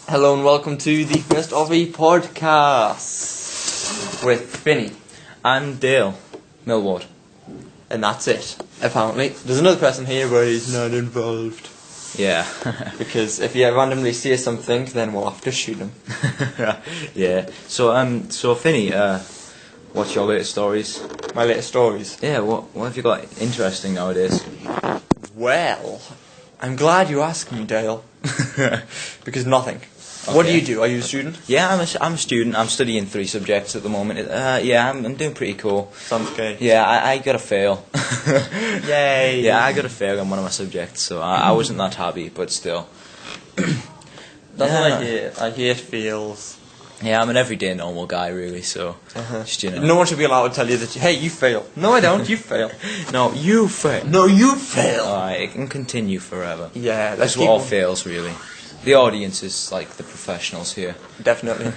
Hello and welcome to the first of a podcast with Finy and Dale Millward. And that's it, apparently. There's another person here but he's not involved. Yeah. Because if you randomly see something, then we'll have to shoot him. Yeah. So Finy, what's your latest stories? My latest stories? Yeah, what have you got interesting nowadays? Well, I'm glad you asked me, Dale. Because nothing. Okay. What do you do? Are you a student? Yeah, I'm a student. I'm studying 3 subjects at the moment. Yeah, I'm doing pretty cool. Sounds good. Yeah, I gotta fail. Yay! Yeah, I gotta fail in one of my subjects, so I wasn't that happy, but still. That's what I hate. I hate fails. Yeah, I'm an everyday normal guy, really. So, just, you know. No one should be allowed to tell you that. Hey, you fail. No, I don't. You fail. No, you fail. No, you fail. Alright, it can continue forever. Yeah, That's what all fails, really. The audience is like the professionals here. Definitely.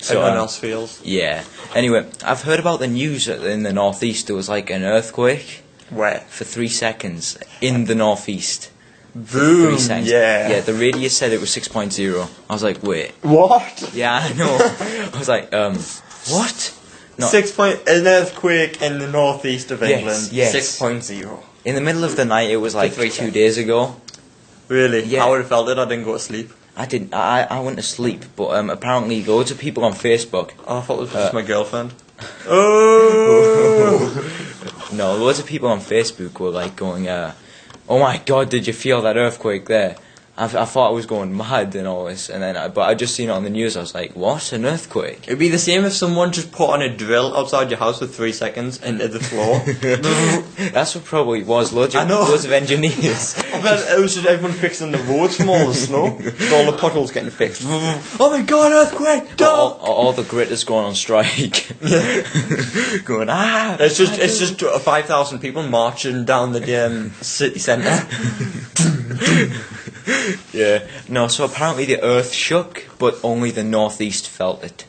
So, Everyone else feels. Yeah. Anyway, I've heard about the news that in the northeast there was like an earthquake. Where? For 3 seconds in the northeast. Boom. 3 seconds. Yeah. Yeah, the radius said it was 6.0. I was like, wait. What? Yeah, I know. I was like, what? No. An earthquake in the northeast of England. Yes. 6.0. In the middle of the night, it was like 2 days ago. Really? Yeah. I would have felt it. I didn't go to sleep. I didn't. I went to sleep, but apparently loads of people on Facebook. Oh, I thought it was just my girlfriend. Oh! No, loads of people on Facebook were like going, "Oh my God, did you feel that earthquake there?" I thought I was going mad and all this, and then but I just seen it on the news. I was like, "What? An earthquake?" It'd be the same if someone just put on a drill outside your house for 3 seconds into the floor. That's what probably was. Loads of engineers. Well, it was just everyone fixing the roads from all the snow. So all the potholes getting fixed. Oh my God, earthquake! All the gritters going on strike. Going It's just 5,000 people marching down the city centre. Yeah. No, so apparently the earth shook, but only the northeast felt it.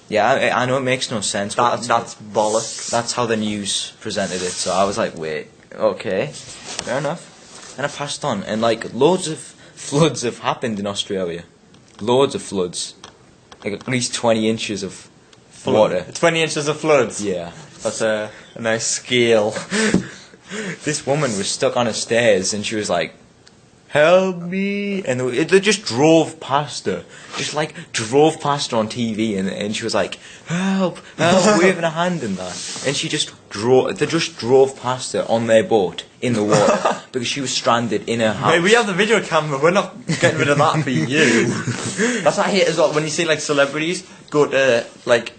Yeah, I know it makes no sense. But That's bollocks. That's how the news presented it. So I was like, wait, okay, fair enough. And I passed on, and like loads of floods have happened in Australia. Loads of floods. Like at least 20 inches of water. 20 inches of floods? Yeah. That's a nice scale. This woman was stuck on the stairs, and she was like, "Help me!" And they just drove past her. Just like drove past her on TV, and she was like, "Help, help," waving a hand and that. And they just drove past her on their boat in the water because she was stranded in her house. Hey, we have the video camera, we're not getting rid of that for you. That's what I hate as well, when you see like celebrities go to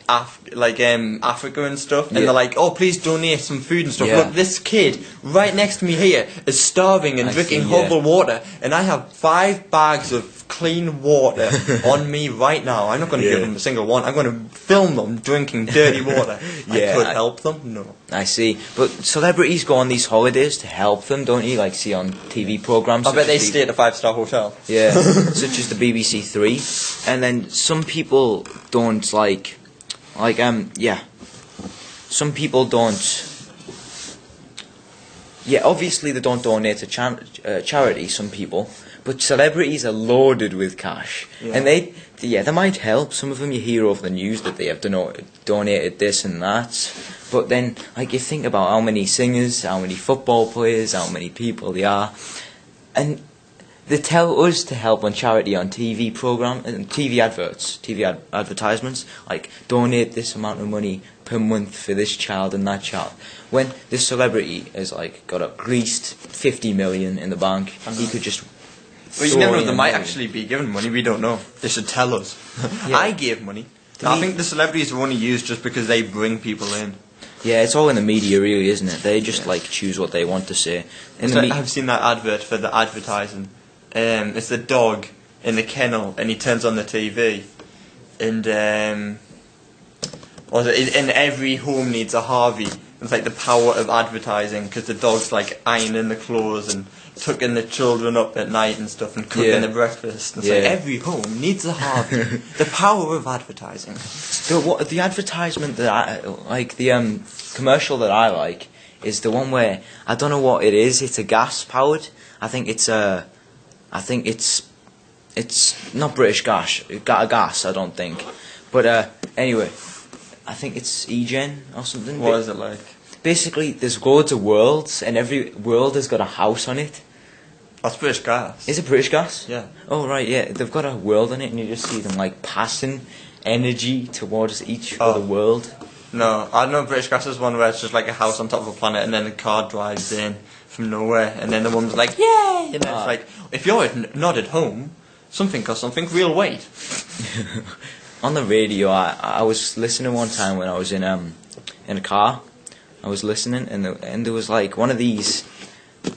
Africa and stuff, and they're like, "Oh, please donate some food and stuff." Yeah. Look, this kid right next to me here is starving and drinking horrible water, and I have 5 bags of clean water on me right now. I'm not going to give them a single one. I'm going to film them drinking dirty water. I could help them. No. I see. But celebrities go on these holidays to help them, don't you? Like, see on TV programs. I bet they stay at a 5-star hotel. Yeah, such as the BBC 3. And then some people don't some people don't. Yeah, obviously they don't donate to charity, some people. But celebrities are loaded with cash. Yeah. And they might help. Some of them you hear over the news that they have donated this and that. But then, like, you think about how many singers, how many football players, how many people they are. And they tell us to help on charity on TV program and TV advertisements, like donate this amount of money per month for this child and that child. When this celebrity has like got at least 50 million in the bank, he could just. Well, you never know. They might actually be given money. We don't know. They should tell us. Yeah. I gave money. I think the celebrities are only used just because they bring people in. Yeah, it's all in the media, really, isn't it? They just like choose what they want to say. I've seen that advert for the advertising. It's the dog in the kennel, and he turns on the TV, and in every home needs a Harvey. It's like the power of advertising, because the dog's like ironing the clothes and tucking the children up at night and stuff, and cooking the breakfast. It's like every home needs a Harvey. The power of advertising. The advertisement that I like, the commercial that I like, is the one where I don't know what it is. It's a gas powered. I think it's it's not British gas, I don't think. But anyway, I think it's eGen or something. What is it like? Basically, there's loads of worlds, and every world has got a house on it. That's British gas. Is it British gas? Yeah. Oh right, yeah. They've got a world on it, and you just see them like passing energy towards each other world. No, I know British gas is one where it's just like a house on top of a planet, and then a car drives in from nowhere, and then the woman's like, "Yay!" And then it's like, if you're not at home, something costs something real weight. On the radio, I was listening one time when I was in a car. I was listening, and there was like one of these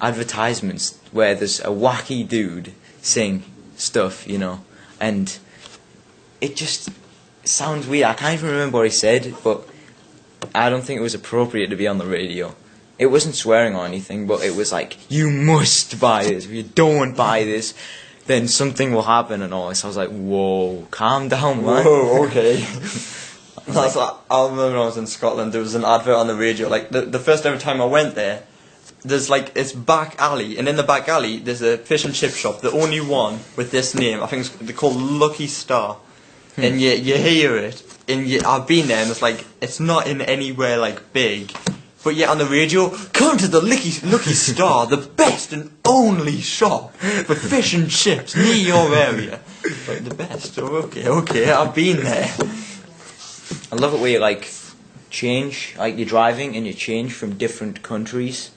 advertisements where there's a wacky dude saying stuff, you know, and it just sounds weird. I can't even remember what he said, but I don't think it was appropriate to be on the radio. It wasn't swearing or anything, but it was like, you must buy this. If you don't buy this, then something will happen and all this. I was like, whoa, calm down, man. Whoa, okay. That's like, I remember when I was in Scotland, there was an advert on the radio. Like, the first ever time I went there, there's like, it's back alley, and in the back alley, there's a fish and chip shop, the only one with this name. I think they're called Lucky Star. And you hear it, and I've been there, and it's like, it's not in anywhere like big, but yet on the radio, come to the Lucky Star, the best and only shop for fish and chips near your area. Like, the best. Oh, okay, I've been there. I love it where you like change, like you're driving and you change from different countries.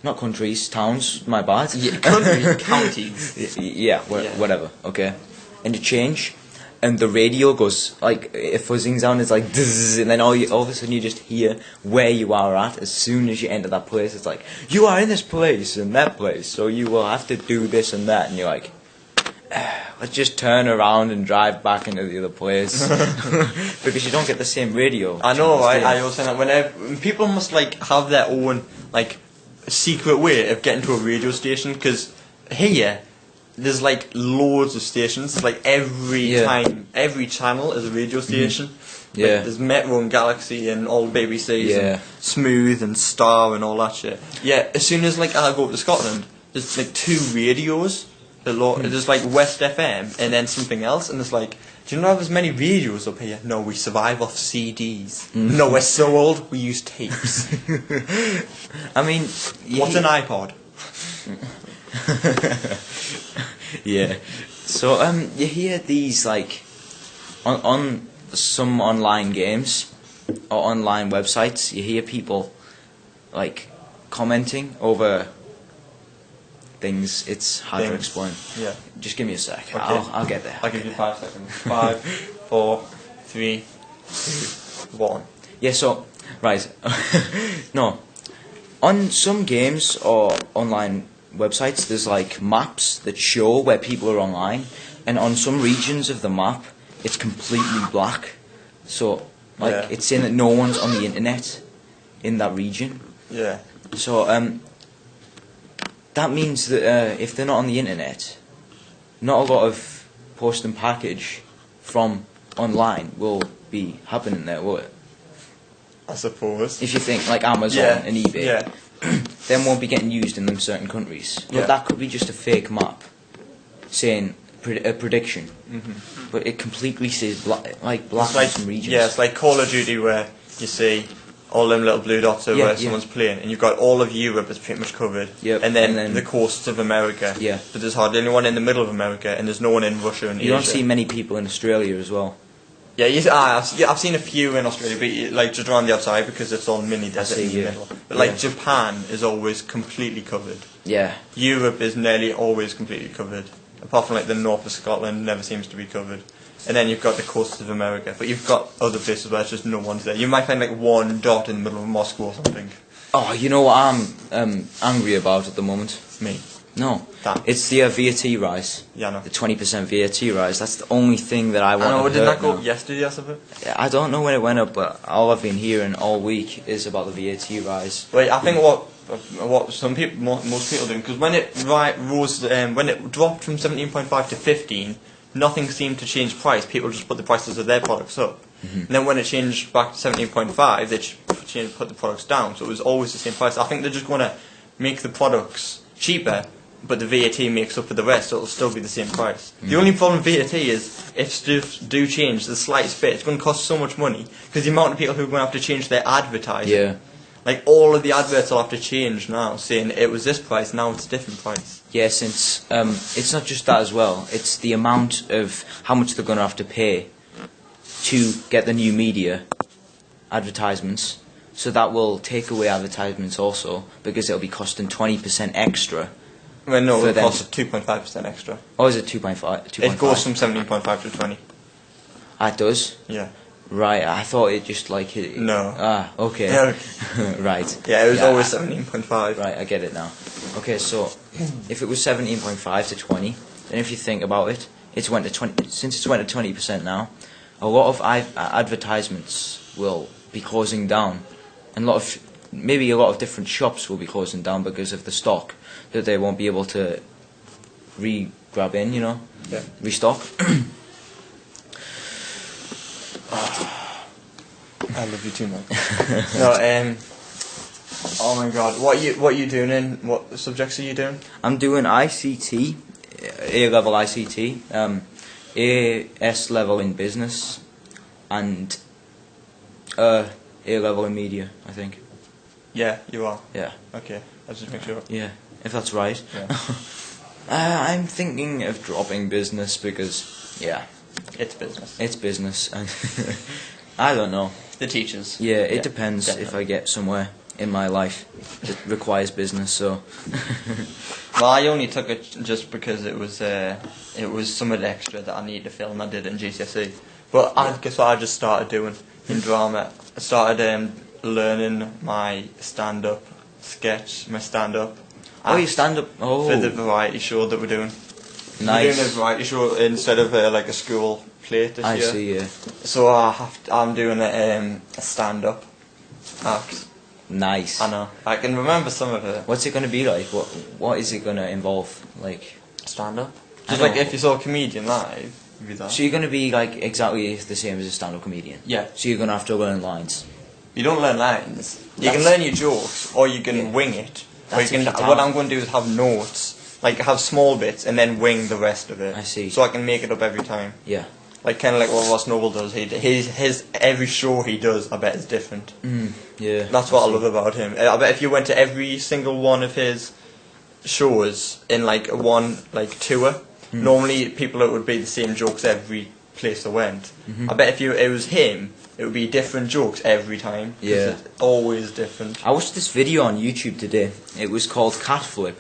Not countries, towns, my bad. Yeah, countries, counties. Yeah, whatever, okay. And you change, and the radio goes, like, a fuzzing sound is like, dzz, and then all of a sudden you just hear where you are at as soon as you enter that place. It's like, you are in this place and that place, so you will have to do this and that, and you're like, let's just turn around and drive back into the other place. Because you don't get the same radio. I know, I always say that whenever people must like have their own like secret way of getting to a radio station, because here there's like loads of stations. Like every channel is a radio station. Yeah. Like, there's Metro and Galaxy and all BBCs and Smooth and Star and all that shit. Yeah, as soon as like I go up to Scotland, there's like 2 radios. There's like West FM and then something else, and it's like, do you not have as many radios up here? No, we survive off CDs. No, we're so old, we use tapes. I mean, what's an iPod? Yeah. So you hear these like on some online games or online websites, you hear people like commenting over things. It's hard to explain. Yeah. Just give me a sec. Okay. I'll get there. I'll give you 5 seconds. 5, 4, 3, 2, 1. Yeah. So right. No. On some games or online websites, there's like maps that show where people are online, and on some regions of the map, it's completely black. So like it's saying that no one's on the internet in that region. Yeah. So that means that if they're not on the internet, not a lot of post and package from online will be happening there, will it? I suppose. If you think like Amazon and eBay, then won't be getting used in them certain countries. But that could be just a fake map saying a prediction. But it completely says black in some regions. Yeah, it's like Call of Duty where you see all them little blue dots are where someone's playing, and you've got all of Europe that's pretty much covered, and then the coasts of America. Yeah. But there's hardly anyone in the middle of America, and there's no one in Russia and Asia. You don't see many people in Australia as well. Yeah, I've seen a few in Australia, but like just around the outside because it's all mini desert in the middle. But like Japan is always completely covered. Yeah. Europe is nearly always completely covered, apart from like the north of Scotland never seems to be covered. And then you've got the coasts of America, but you've got other places where it's just no one's there. You might find like one dot in the middle of Moscow or something. Oh, you know what I'm angry about at the moment? Me. No. That. It's the VAT rise. Yeah, I know. The 20% VAT rise. That's the only thing that I want to hurt. Didn't that go now. up yesterday or something? I don't know when it went up, but all I've been hearing all week is about the VAT rise. Wait, I think what some people, most people do, because when it rose, when it dropped from 17.5 to 15, nothing seemed to change price. People just put the prices of their products up. And then when it changed back to 17.5, they put the products down. So it was always the same price. I think they're just going to make the products cheaper but the VAT makes up for the rest, so it'll still be the same price. The only problem with VAT is if stuff do change the slightest bit, it's going to cost so much money because the amount of people who are going to have to change their advertising. Yeah. Like all of the adverts will have to change now, saying it was this price, now it's a different price. Yeah, since it's not just that as well. It's the amount of how much they're going to have to pay to get the new media advertisements. So that will take away advertisements also because it'll be costing 20% extra. Well, no, it costs 2.5% extra. Oh, is it 2.5? It goes from 17.5 to 20. Ah, it does? Yeah. Right, I thought it just like hit. No. Ah, okay. Right. Yeah, it was always 17.5. Right, I get it now. Okay, so if it was 17.5 to 20, then if you think about it, it's went to 20. Since it's went to 20% now, a lot of advertisements will be closing down, and maybe a lot of different shops will be closing down because of the stock that they won't be able to grab in, you know, restock. I love you too much. No, oh my God, what you doing in? What subjects are you doing? I'm doing ICT, A-level ICT, AS level in business, and A-level in media, I think. Yeah, you are. Yeah. Okay, I'll just make sure. Yeah, if that's right. Yeah. I'm thinking of dropping business because, yeah. It's business. It's business. I don't know. The teachers. Yeah, it depends definitely. If I get somewhere in my life that requires business, so... Well, I only took it just because it was something extra that I needed to film. I did it in GCSE. But I guess what I just started doing in drama. I started learning my stand-up sketch, my stand-up. Oh, you stand-up? Oh. For the variety show that we're doing. Nice. We're doing a variety show instead of like a school play this year. I see, yeah. So I'm doing a stand-up act. Nice. I know. I can remember some of it. What's it going to be like? What is it going to involve? Like stand-up? Just like if you saw a comedian live, it'd be that. So you're going to be like exactly the same as a stand-up comedian? Yeah. So you're going to have to learn lines? You don't learn lines. You can learn your jokes, or you can wing it. Or you can. What I'm going to do is have notes, like have small bits, and then wing the rest of it. I see. So I can make it up every time. Yeah. Like kind of like what Ross Noble does. His every show he does, I bet is different. Yeah. That's what I love about him. I bet if you went to every single one of his shows in like one tour, normally people it would be the same jokes every place they went. I bet if it was him, it would be different jokes every time. Yeah. It's always different. I watched this video on YouTube today. It was called Cat Flip.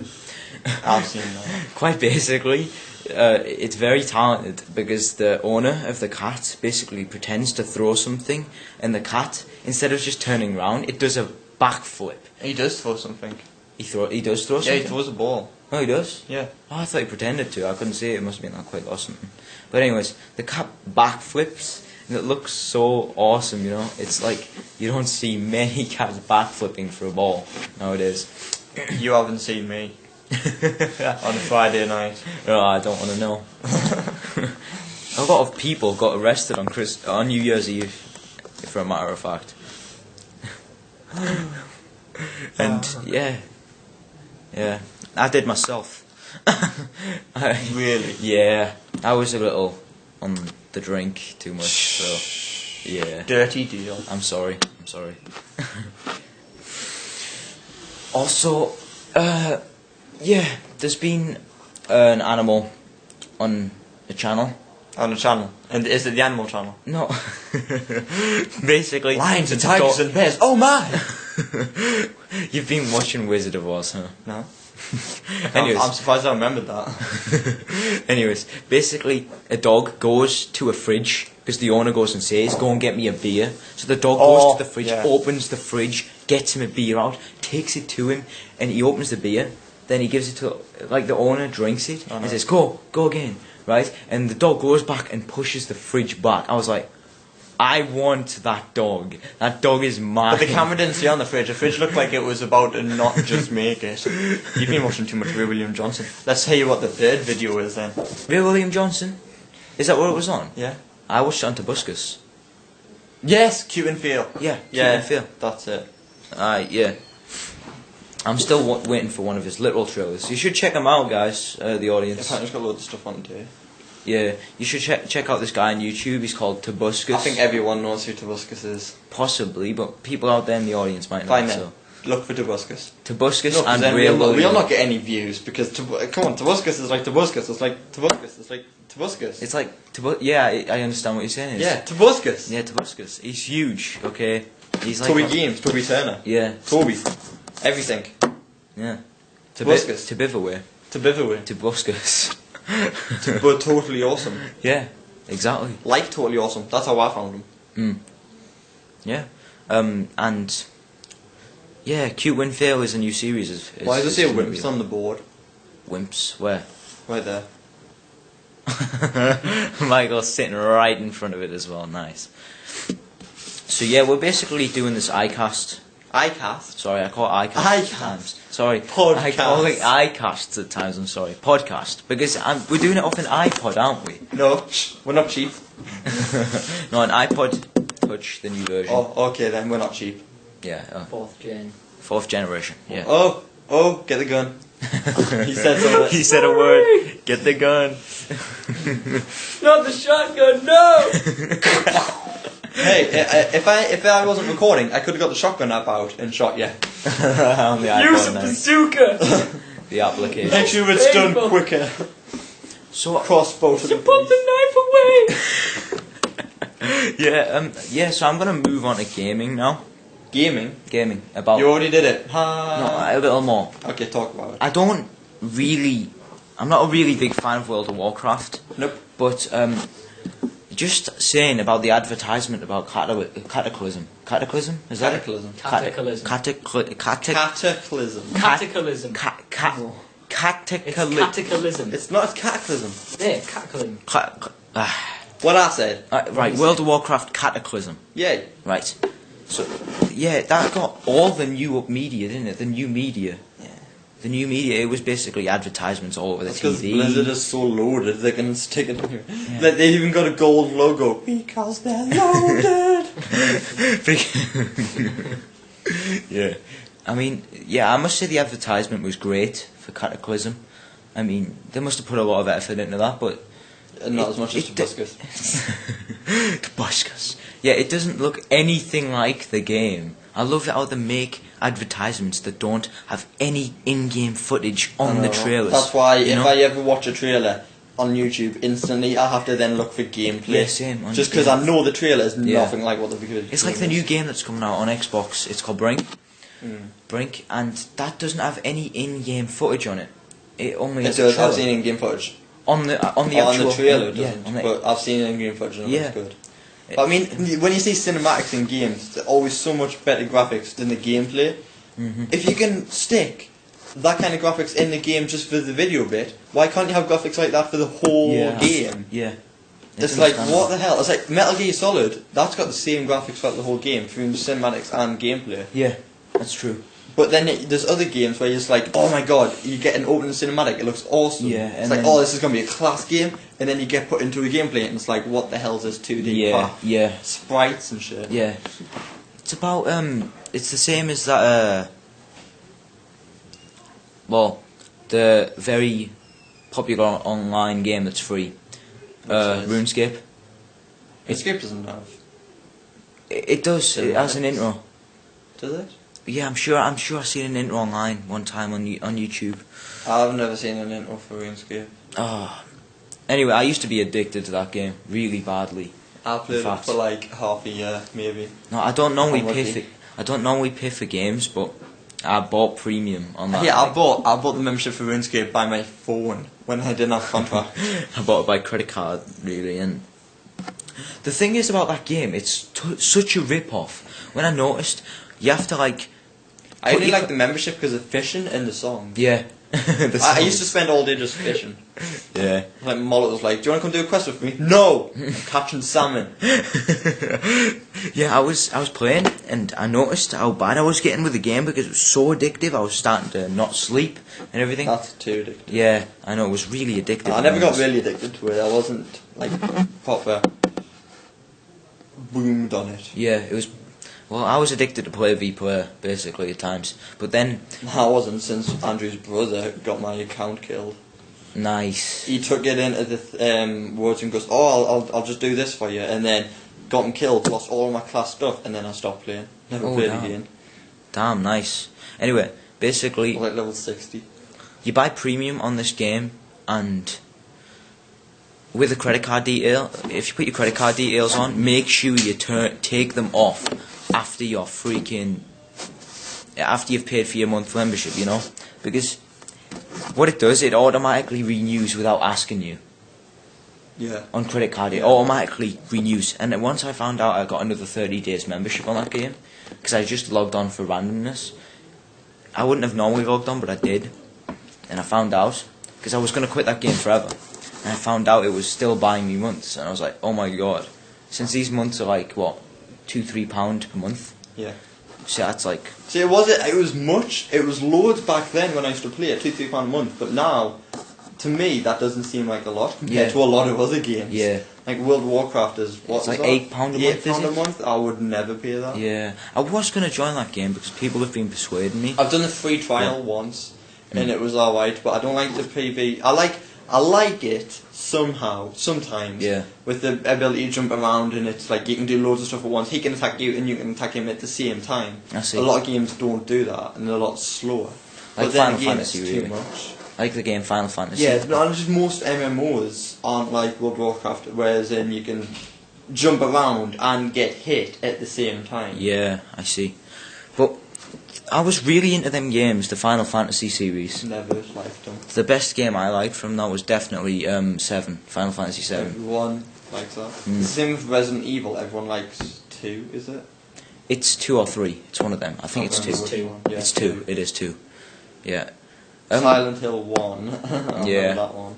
I've seen that. Quite basically, it's very talented because the owner of the cat basically pretends to throw something, and the cat, instead of just turning around, it does a backflip. He does throw something. He does throw something? Yeah, he throws a ball. Oh, he does? Yeah. Oh, I thought he pretended to. I couldn't see it. It must have been that quick or something. But anyways, the cat backflips, and it looks so awesome, you know. It's like you don't see many cats backflipping for a ball nowadays. You haven't seen me. On a Friday night. No, I don't want to know. A lot of people got arrested on New Year's Eve, for a matter of fact. And yeah, I did myself. Really? Yeah, I was a little on the drink too much, so yeah. Dirty deal. I'm sorry. Also, yeah, there's been an animal on the channel. On the channel? And is it the Animal Channel? No. Basically... Lions and tigers and bears. Oh my! You've been watching Wizard of Oz, huh? No. Anyways. I'm surprised I remembered that. Anyways, basically, a dog goes to a fridge, because the owner goes and says, go and get me a beer. So the dog goes to the fridge, opens the fridge, gets him a beer out, takes it to him, and he opens the beer. Then he gives it to, like, the owner drinks it, and says, go again, right? And the dog goes back and pushes the fridge back. I was like, I want that dog. That dog is mine. But the camera didn't see on the fridge. The fridge looked like it was about to not just make it. You've been watching too much Ray William Johnson. Let's tell you what the third video is then. Ray William Johnson? Is that what it was on? Yeah. I watched it on Tobuscus. Yes, Cute and Feel. Yeah, Cute and Feel. That's it. Yeah. I'm still waiting for one of his literal trailers. You should check him out, guys. The audience. Apparently he's got loads of stuff on today. Yeah, you should check out this guy on YouTube. He's called Tobuscus. I think everyone knows who Tobuscus is. Possibly, but people out there in the audience might not. Fine So. Look for Tobuscus. Tobuscus no, and then Real we'll not get any views because come on, Tobuscus is like Tobuscus. It's like Tobuscus. It's like Tobuscus. It's like yeah, I understand what you're saying. Yeah, Tobuscus. Yeah, Tobuscus. He's huge. Okay, he's like Toby Games, Toby Turner. Yeah, Toby, everything. Yeah, Tobuscus. Tobivaway. Tobivaway. Tobuscus. But totally awesome. Yeah, exactly. Like totally awesome. That's how I found him. Yeah, and yeah, Cute Win Fail is a new series. Why does it say Wimps on the board? Wimps, where? Right there. Michael's sitting right in front of it as well. Nice. So yeah, we're basically doing this iCast. iCast? Sorry, I call it iCast at times. Sorry, Podcast. I call it iCasts at times. I'm sorry, podcast, because we're doing it off an iPod, aren't we? No, we're not cheap. No, an iPod Touch, the new version. Oh, okay then, we're not cheap. Yeah. Fourth generation. Yeah. Oh, get the gun. He said something. He said a word. Get the gun. Not the shotgun, no! Hey, if I wasn't recording, I could have got the shotgun app out and shot you. On the iPod Use a now. bazooka! The application. Make sure it's done quicker. So Crossbow to the You put the knife away! yeah. So I'm gonna move on to gaming now. Gaming? Gaming about. You already did it. No, a little more. Okay, talk about it. I'm not a really big fan of World of Warcraft. Nope. But just saying about the advertisement about Cataclysm. Cataclysm? Is that Cataclysm. Cataclysm. Cataclysm. Cataclysm. Cataclysm. It's not, it's cataclysm. Yeah, cackling. What I said. Right, World of Warcraft Cataclysm. Yeah. Right. So, yeah, that got all the new media, didn't it? The new media. Yeah. The new media, it was basically advertisements all over the Because TV. Blizzard is so loaded, they can stick it on here. Yeah. Like, they even got a gold logo. Because they're loaded! Yeah. I mean, yeah, I must say the advertisement was great for Cataclysm. I mean, they must have put a lot of effort into that, but... not as much as Tobuscus. Tobuscus. Yeah, it doesn't look anything like the game. I love how they make advertisements that don't have any in-game footage on the trailers. That's why if I ever watch a trailer on YouTube, instantly I have to then look for gameplay. Yeah, same. Just because I know the trailer is nothing like what the video is. It's like the new game that's coming out on Xbox. It's called Brink. Brink, and that doesn't have any in-game footage on it. It only has a trailer. I've seen in-game footage. On the actual... On the trailer, yeah, but I've seen in-game footage and it's good. But I mean, when you see cinematics in games, they're always so much better graphics than the gameplay. If you can stick that kind of graphics in the game just for the video bit, why can't you have graphics like that for the whole game? Yeah. It's like, what the hell? It's like Metal Gear Solid, that's got the same graphics throughout the whole game, through cinematics and gameplay. Yeah, that's true. But then there's other games where you're just like, oh my god, you get an open cinematic, it looks awesome. Yeah, it's like, oh, this is going to be a class game, and then you get put into a gameplay and it's like, what the hell is this 2D path? Sprites and shit. Yeah. It's about, it's the same as that, well, the very popular online game that's free. RuneScape. RuneScape doesn't have. It does, it has an intro. Does it? Yeah, I'm sure I've seen an intro online one time on YouTube. I've never seen an intro for RuneScape. Anyway, I used to be addicted to that game really badly. I played it for like half a year, maybe. No, I don't normally pay for games, but I bought premium on that. Yeah, I bought the membership for RuneScape by my phone when I didn't have a contract. I bought it by credit card, really, and the thing is about that game, it's such a rip-off. When I noticed, you have to like... I only like the membership because of fishing and the songs. Yeah. I used to spend all day just fishing. Yeah. Like Mollet was like, do you want to come do a quest with me? No! I'm catching salmon. Yeah, I was playing and I noticed how bad I was getting with the game because it was so addictive. I was starting to not sleep and everything. That's too addictive. Yeah, I know, it was really addictive. I never got really addicted to it. I wasn't like proper boomed on it. Yeah, it was... Well, I was addicted to player v player, basically, at times. But then... I wasn't, since Andrew's brother got my account killed. Nice. He took it into the words and goes, oh, I'll just do this for you, and then got him killed, lost all my class stuff, and then I stopped playing. Never played again. Damn, nice. Anyway, basically... Like level 60. You buy premium on this game, and with a credit card detail, if you put your credit card details on, make sure you take them off after you're after you've paid for your month membership, you know? Because what it does, it automatically renews without asking you. Yeah. On credit card, it automatically renews. And then once I found out I got another 30 days membership on that game, because I just logged on for randomness. I wouldn't have normally logged on, but I did. And I found out, because I was going to quit that game forever. And I found out it was still buying me months. And I was like, oh my god. Since these months are like, what, £2-3 per month? Yeah. So that's like... See, it was loads back then when I used to play it, £2-3 a month. But now, to me, that doesn't seem like a lot compared to a lot of other games. Yeah. Like World of Warcraft is, what it's like that? £8 a month, £8 a month? I would never pay that. Yeah. I was going to join that game because people have been persuading me. I've done the free trial once, and it was alright, but I don't like the PV. I like it somehow, sometimes, with the ability to jump around, and it's like you can do loads of stuff at once. He can attack you and you can attack him at the same time. I see. A lot of games don't do that, and they're a lot slower. Like but then Final again, Fantasy, it's really. too much. Like the game Final Fantasy. Yeah, but just most MMOs aren't like World of Warcraft, whereas in you can jump around and get hit at the same time. Yeah, I see. But I was really into them games, the Final Fantasy series. Never liked them. The best game I liked from that was definitely 7, Final Fantasy 7. Everyone likes that. It's the same with Resident Evil, everyone likes 2, is it? It's 2 or 3, it's one of them. I think it's 2. It's 2. Yeah, It's 2, it is 2. Yeah. Silent Hill 1. I Yeah. that one.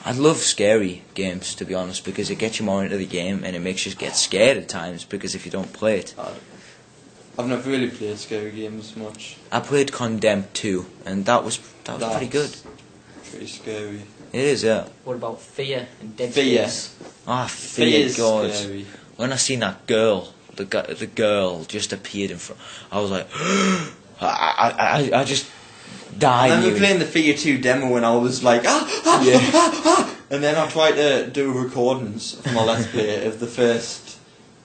I love scary games, to be honest, because it gets you more into the game and it makes you get scared at times, because if you don't play it. I've never really played scary games much. I played Condemned 2, and that was pretty good. Pretty scary. It is, yeah. What about Fear and Dead Fear. Space? Ah, Fear Fear, is God. scary. When I seen that girl, the girl just appeared in front, I was like, I just died. I remember playing the Fear 2 demo when I was like, and then I tried to do recordings for my Let's Play of the first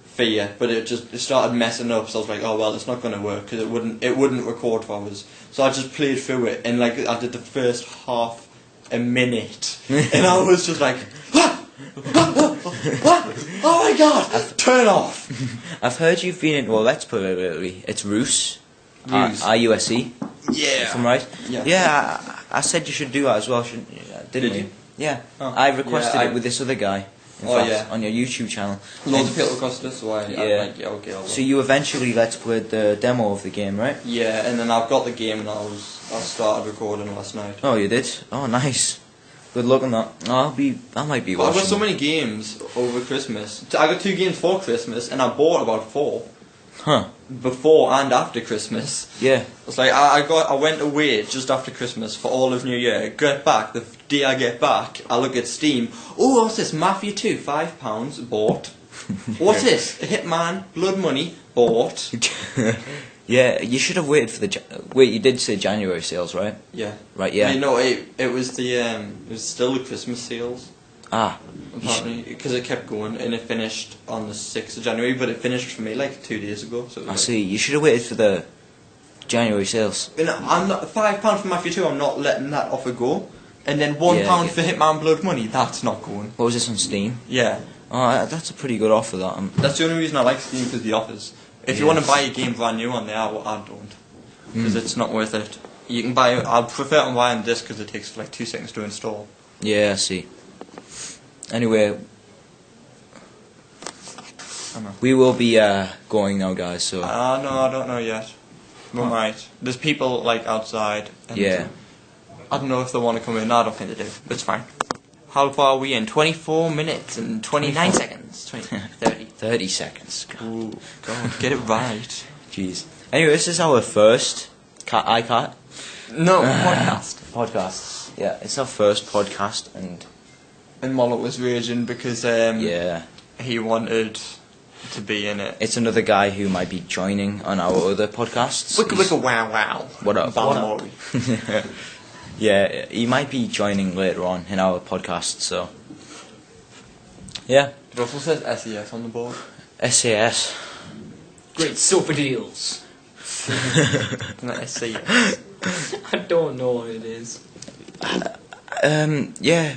Fear, but it started messing up, so I was like, oh well, it's not going to work, because it wouldn't record for us. So I just played through it, and like I did the first half a minute, and I was just like, oh my god, turn off. I've heard you've been in, well, let's put it lately. It's Ruse. Ruse. R-U-S-E. Yeah. If I'm right? Yeah. Yeah, I said you should do that as well, shouldn't you? Didn't Did we? you? Yeah. Oh. I requested Yeah, it with this other guy. In Oh, fact, yeah. on your YouTube channel. Loads of people requested it, so I like, yeah, okay, I'll So you eventually let's play the demo of the game, right? Yeah, and then I've got the game, and I started recording last night. Oh, you did? Oh, nice. Good luck on that. Oh, I might be But I've watching. got so many games over Christmas. I got 2 games for Christmas, and I bought about 4 Huh. before and after Christmas. Yeah. It's like I went away just after Christmas for all of New Year. Get back, the day I get back, I look at Steam. Oh, what's this? Mafia 2, £5, bought. What's this? Hitman, Blood Money, bought. Yeah, you should have waited for the... Wait, you did say January sales, right? Yeah. Right, yeah. No, it was the it was still the Christmas sales. Ah. Apparently, because it kept going, and it finished on the 6th of January, but it finished for me like 2 days ago. So it was I like, see. You should have waited for the January sales. You know, I'm not £5 for Mafia 2. I'm not letting that offer go. And then £1 Yeah. for Hitman Blood Money. That's not going. What was this on Steam? Yeah, Oh, that's a pretty good offer, that. that's the only reason I like Steam, because the offers. If you want to buy a game brand new on there, I don't, because it's not worth it. You can buy. I prefer to buy on disc because it takes like 2 seconds to install. Yeah, I see. Anyway, we will be going now, guys, so... No, I don't know yet. We might. There's people like outside. And Yeah. I don't know if they want to come in. No, I don't think they do. It's fine. How far are we in? 24 minutes and 29 seconds. 30. 30 seconds. God. Ooh, God, get it right. Jeez. Anyway, this is our first iCat No, podcast. podcast. Yeah, it's our first podcast, and And Mollet was raging because yeah, he wanted to be in it. It's another guy who might be joining on our other podcasts. Wicka wicka wow wow. What up? Balmori. Yeah, he might be joining later on in our podcast, so... Yeah. It also says SES on the board. SAS. Great sofa deals. Not SES. I don't know what it is. Yeah.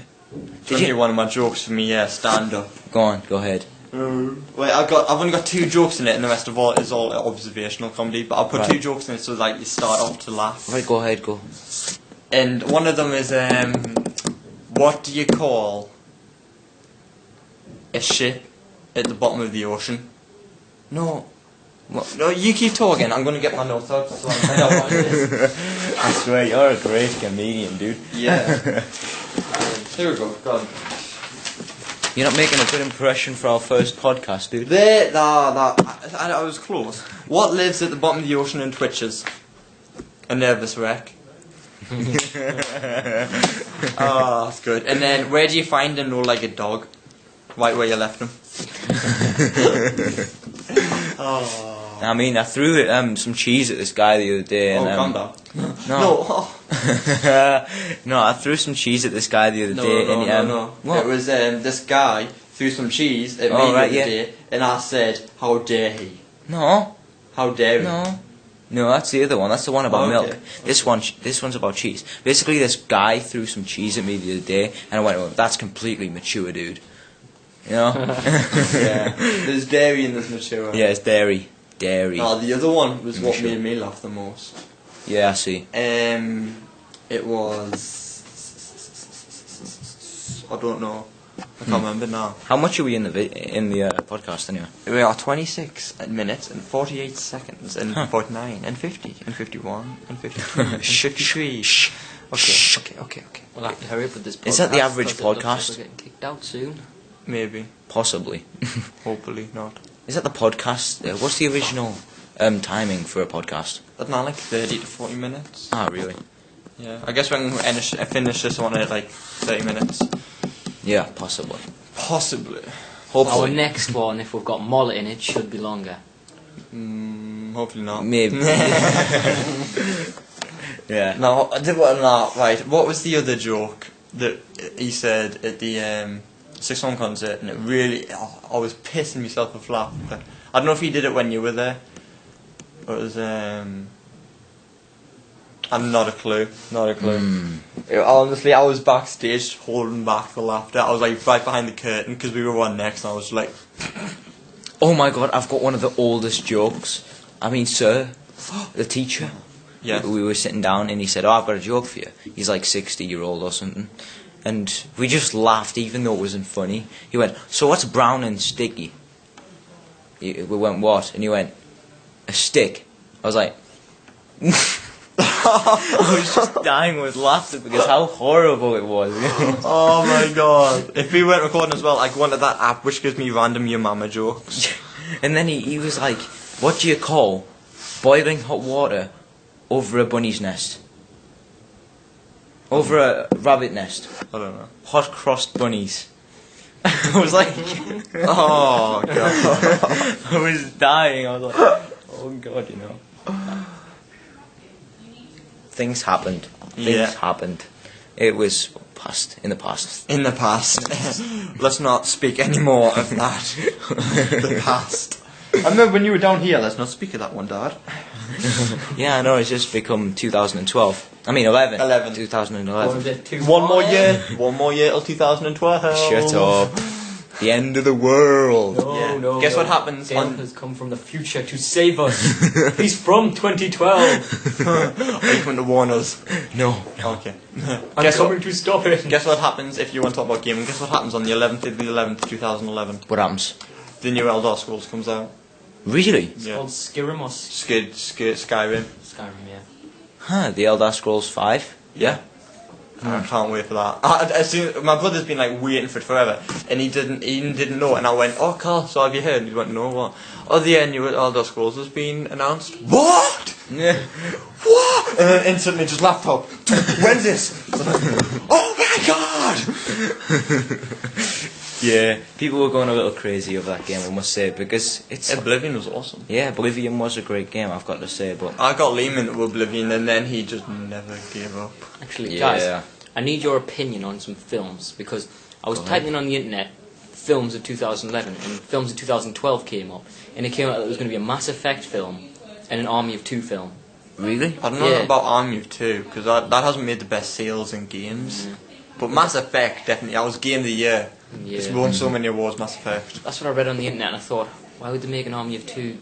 Did you hear one of my jokes for me? Yeah, stand up. Go on, go ahead. Wait, I've only got 2 jokes in it, and the rest of all is all observational comedy. But I'll put 2 jokes in it so like you start off to laugh. Right, go ahead, go. And one of them is what do you call a ship at the bottom of the ocean? No. What? No, you keep talking. I'm gonna get my notes out so I can know what it is. I swear, you're a great comedian, dude. Yeah. Here we go. Go on. You're not making a good impression for our first podcast, dude. I was close. What lives at the bottom of the ocean and twitches? A nervous wreck. Oh, that's good. And then, where do you find a no-legged dog? Right where you left him. Oh. I mean, I threw some cheese at this guy the other day. And, calm down. No. No, I threw some cheese at this guy the other day. No. What? It was this guy threw some cheese at me the other day, and I said, "How dare he?" No. How dare he? No, that's the other one. That's the one about Okay. milk. This one's about cheese. Basically, this guy threw some cheese at me the other day, and I went, "Oh, that's completely mature, dude." You know? Yeah. There's dairy and there's mature. Yeah, it's dairy. Oh, the other one was what made me laugh the most. Yeah, I see. It was... I don't know. I can't remember now. How much are we in the podcast anyway? We are 26 minutes and 48 seconds and 49 and 50 and 51 and 52 and 53. Okay. We'll have to hurry up with this podcast. Is that the average 'cause it looks like podcast? we're getting kicked out soon. Maybe. Possibly. Hopefully not. Is that the podcast? What's the original timing for a podcast? That's not like 30 to 40 minutes. Ah, really? Yeah. I guess we can finish this one at like 30 minutes. Yeah, possibly. Possibly. Our Hopefully. next one, if we've got mullet in it, should be longer. Hopefully not. Maybe. Yeah. No, right. What was the other joke that he said at the Six One concert? And it really, I was pissing myself with laughter. I don't know if he did it when you were there. It was, I'm not a clue. Honestly, I was backstage holding back the laughter. I was like right behind the curtain because we were one next, and I was like, Oh my god, I've got one of the oldest jokes. I mean, sir, the teacher. yeah. We were sitting down and he said, "Oh, I've got a joke for you." He's like 60-year-old or something. And we just laughed even though it wasn't funny. He went, "So what's brown and sticky?" We went, "What?" And he went, "A stick." I was like... I was just dying with laughter because how horrible it was. Oh my god. If we weren't recording as well, I'd go onto that app which gives me random your mama jokes. And then he was like, "What do you call boiling hot water over a bunny's nest? Over a rabbit nest? I don't know. Hot-crossed bunnies." I was like... Oh god. I was dying. I was like, oh god, you know. Things happened. Things happened. It was in the past. In the past. Let's not speak any more of that. The past. I remember when you were down here, let's not speak of that one, Dad. Yeah, I know, it's just become 2012. I mean 11. 2011. One more year till 2012. Shut up. The end of the world. No. Guess what happens Dale on... has come from the future to save us. He's from 2012. Are you coming to warn us? No. Okay. I'm coming to stop it. Guess what happens if you want to talk about gaming? Guess what happens on the 11th of the 11th, 2011? What happens? The new Elder Scrolls comes out. Really? It's called Skyrim or Skyrim. Skyrim, yeah. Huh, the Elder Scrolls 5? Yeah. I can't wait for that. My brother's been like waiting for it forever, and he didn't know. And I went, "Oh, Carl, so have you heard?" And he went, "No, what?" "Oh, the new Elder Scrolls has been announced." What? Yeah. What? And then instantly just laptop. When's this? Oh my god! Yeah, people were going a little crazy over that game, I must say, because it's... Oblivion was awesome. Yeah, Oblivion was a great game, I've got to say, but... I got Liam into Oblivion and then he just never gave up. Actually, Yeah. guys, I need your opinion on some films, because I was typing on the internet films of 2011, and films of 2012 came up, and it came out that there was going to be a Mass Effect film and an Army of Two film. Really? I don't know Yeah. about Army of Two, because that hasn't made the best sales in games. But Mass Effect, definitely, that was Game of the Year. It's Yeah. won so many awards, Mass Effect. That's what I read on the internet, and I thought, why would they make an Army of Two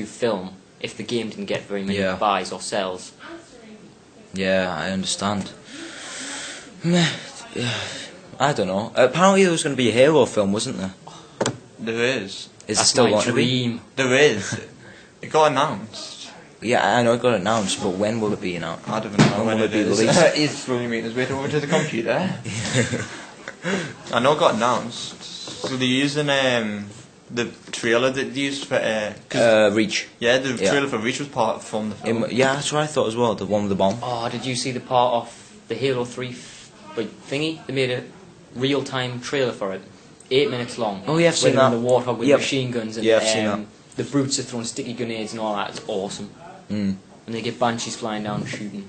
film if the game didn't get very many Yeah. buys or sells? Yeah, I understand. I don't know. Apparently there was going to be a Halo film, wasn't there? There is. Is That's it still my going to be? dream. There is. It got announced. Yeah, I know it got announced, but when will it be announced? I don't know When when will it it be is. released? He's slowly making his way over to the computer. I know it got announced. So they're using the trailer that they used for... Reach. yeah, the Yeah. trailer for Reach was part from the film. Yeah, that's what I thought as well, the one with the bomb. Oh, did you see the part of the Halo 3 thingy? They made a real-time trailer for it. 8 minutes long. Oh, yeah, I've seen Where that. they're in the Warthog with Yep. machine guns and Yeah, I've seen that. the brutes are throwing sticky grenades and all that. It's awesome. Mm. And they get banshees flying down and shooting.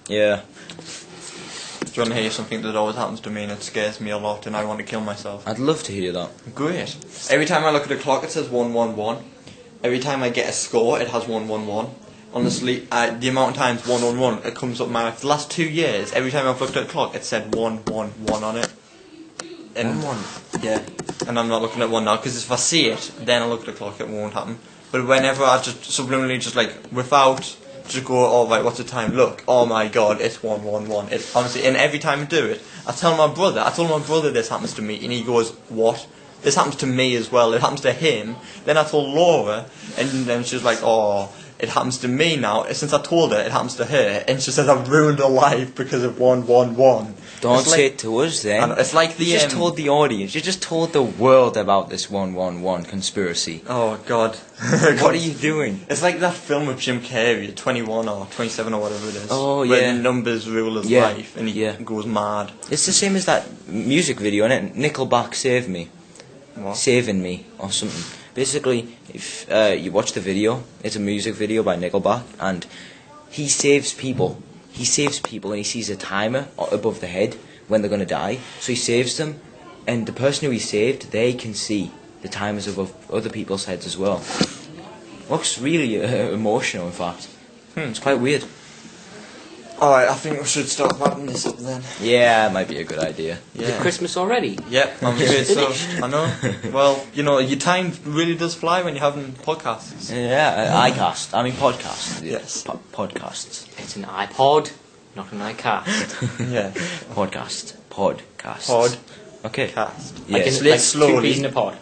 Yeah. Do you want to hear something that always happens to me and it scares me a lot and I want to kill myself? I'd love to hear that. Great. Every time I look at the clock it says 111. Every time I get a score it has 111. Honestly, the amount of times 111 it comes up my life. The last 2 years, every time I've looked at the clock it said 111 on it. And 1-1. yeah, and I'm not looking at one now because if I see it, then I look at the clock, it won't happen. But whenever I just subliminally just like without just go, oh right, what's the time? Look, oh my god, it's 111. It's honestly, and every time I do it, I told my brother this happens to me, and he goes, what? This happens to me as well. It happens to him. Then I told Laura, and then she was like, oh, it happens to me now. Since I told her, it happens to her, and she says I've ruined her life because of 111. Don't It's say like- it to us then. It's like the You just told the audience, you just told the world about this 111 conspiracy. Oh god. What are you doing? It's like that film with Jim Carrey, 21 or 27 or whatever it is. Oh, where yeah. the numbers rule his Yeah, life and he yeah. goes mad. It's the same as that music video, innit? Nickelback Save Me. What? Saving Me or something. Basically, if you watch the video, it's a music video by Nickelback, and he saves people. He saves people, and he sees a timer above the head when they're going to die. So he saves them, and the person who he saved, they can see the timers above other people's heads as well. Looks really emotional, in fact. It's quite weird. Alright, I think we should start wrapping this up then. Yeah, it might be a good idea. Is it Christmas already? Yep, I'm afraid so. I know. Well, you know, your time really does fly when you're having podcasts. Yeah, iCast. I mean podcast. Yes. Podcasts. It's an iPod, not an iCast. Yeah. Podcast. Podcasts. Pod. Okay. Cast. Yeah. Like, Split like 2 slowly. peas in a pod.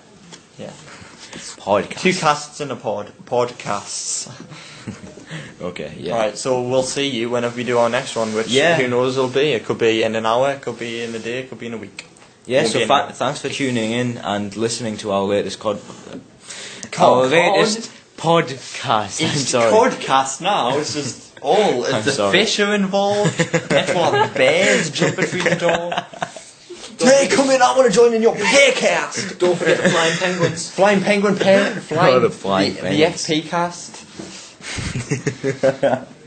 Yeah. Podcast. 2 casts in a pod. Podcasts. Okay, yeah. Alright, so we'll see you whenever we do our next one, which Yeah. who knows it'll be. It could be in an hour, it could be in a day, it could be in a week. Yeah, Won't so be in a- thanks for tuning in and listening to our latest our Cod. latest podcast. I'm It's sorry. podcast now, it's just all. I'm The sorry. fish are involved, actual bears jumping through the door. Hey, come in, I want to join in your pearcast! Don't forget the flying penguins. Flying penguin pair, flying, the flying the penguins. FP cast.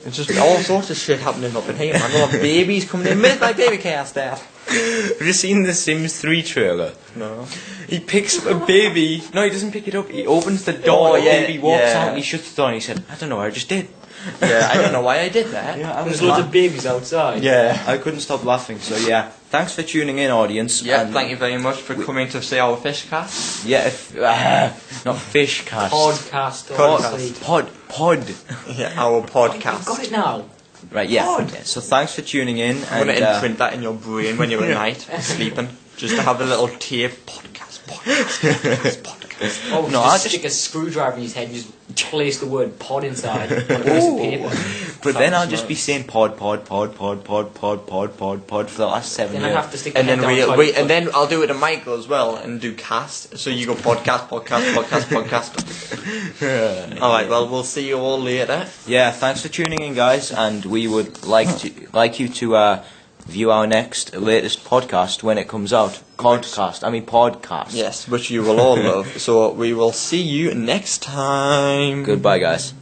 It's just all sorts of shit happening up in here, man. We'll have babies coming in. Where's my baby cast there? Have you seen the Sims 3 trailer? No. He picks up a baby. No, he doesn't pick it up. He opens the door. Oh, and the yeah, baby walks yeah. out and he shuts the door and he said, I don't know, I just did. Yeah, I don't know why I did that. Yeah, I There's was loads laugh- of babies outside. Yeah. I couldn't stop laughing. So yeah, thanks for tuning in, audience. Yeah, And thank you very much for coming to see our fish cast. Yeah, not fish cast. Podcast, Podcast. obviously. Pod. Yeah, our I've podcast. got it now. Right, yeah. Pod. Yeah, so thanks for tuning in. I'm And going to imprint that in your brain when you're at night sleeping. Just to have a little tape. Podcast. Oh, No, just I'll stick a screwdriver in his head and just place the word pod inside on a piece of paper. but then I'll Sounds just be nice. saying pod for the last 7 Then years. I have to stick the And head then down we tight. and then I'll do it to Michael as well and do cast. So you go podcast. Alright, well we'll see you all later. Yeah, thanks for tuning in, guys, and we would like you to view our latest podcast when it comes out. Podcast. Yes, which you will all love. So we will see you next time. Goodbye, guys.